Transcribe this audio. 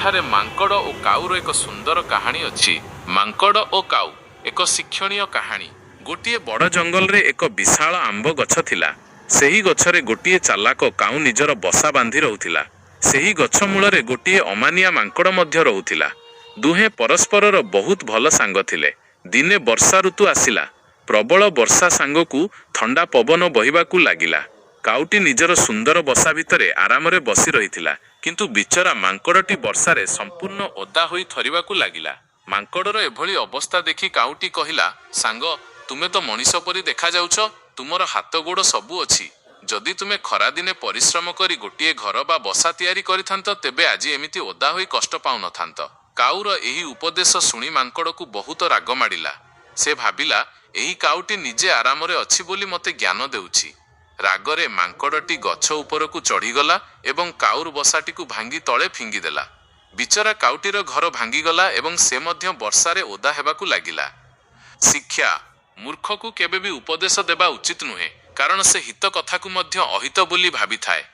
ଏଠାରେ ମାଙ୍କଡ଼ ଓ କାଉର ଏକ ସୁନ୍ଦର କାହାଣୀ ଅଛି। ମାଙ୍କଡ଼ ଓ କାଉ ଏକ ଶିକ୍ଷଣୀୟ କାହାଣୀ। ଗୋଟିଏ ବଡ଼ ଜଙ୍ଗଲରେ ଏକ ବିଶାଳ ଆମ୍ବ ଗଛ ଥିଲା। ସେହି ଗଛରେ ଗୋଟିଏ ଚାଲାକ କାଉ ନିଜର ବସା ବାନ୍ଧି ରହୁଥିଲା। ସେହି ଗଛ ମୂଳରେ ଗୋଟିଏ ଅମାନିଆ ମାଙ୍କଡ଼ ମଧ୍ୟ ରହୁଥିଲା। ଦୁହେଁ ପରସ୍ପରର ବହୁତ ଭଲ ସାଙ୍ଗ ଥିଲେ। ଦିନେ ବର୍ଷା ଋତୁ ଆସିଲା। ପ୍ରବଳ ବର୍ଷା ସାଙ୍ଗକୁ ଥଣ୍ଡା ପବନ ବହିବାକୁ ଲାଗିଲା। କାଉଟି ନିଜର ସୁନ୍ଦର ବସା ଭିତରେ ଆରାମରେ ବସି ରହିଥିଲା, କିନ୍ତୁ ବିଚରା ମାଙ୍କଡ଼ଟି ବର୍ଷାରେ ସମ୍ପୂର୍ଣ୍ଣ ଓଦା ହୋଇ ଥରିବାକୁ ଲାଗିଲା। ମାଙ୍କଡ଼ର ଏଭଳି ଅବସ୍ଥା ଦେଖି କାଉଟି କହିଲା, ସାଙ୍ଗ, ତୁମେ ତ ମଣିଷ ପରି ଦେଖାଯାଉଛ। ତୁମର ହାତ ଗୋଡ଼ ସବୁ ଅଛି। ଯଦି ତୁମେ ଖରାଦିନେ ପରିଶ୍ରମ କରି ଗୋଟିଏ ଘର ବା ବସା ତିଆରି କରିଥାନ୍ତ, ତେବେ ଆଜି ଏମିତି ଓଦା ହୋଇ କଷ୍ଟ ପାଉନଥାନ୍ତ। କାଉର ଏହି ଉପଦେଶ ଶୁଣି ମାଙ୍କଡ଼କୁ ବହୁତ ରାଗ ମାଡ଼ିଲା। ସେ ଭାବିଲା, ଏହି କାଉଟି ନିଜେ ଆରାମରେ ଅଛି ବୋଲି ମୋତେ ଜ୍ଞାନ ଦେଉଛି। ରାଗରେ ମାଙ୍କଡ଼ଟି ଗଛ ଉପରକୁ ଚଢ଼ିଗଲା ଏବଂ କାଉର ବସାଟିକୁ ଭାଙ୍ଗି ତଳେ ଫିଙ୍ଗିଦେଲା। ବିଚରା କାଉଟିର ଘର ଭାଙ୍ଗିଗଲା ଏବଂ ସେ ମଧ୍ୟ ବର୍ଷାରେ ଓଦା ହେବାକୁ ଲାଗିଲା। ଶିକ୍ଷା: ମୂର୍ଖକୁ କେବେ ବି ଉପଦେଶ ଦେବା ଉଚିତ ନୁହେଁ, କାରଣ ସେ ହିତ କଥାକୁ ମଧ୍ୟ ଅହିତ ବୋଲି ଭାବିଥାଏ।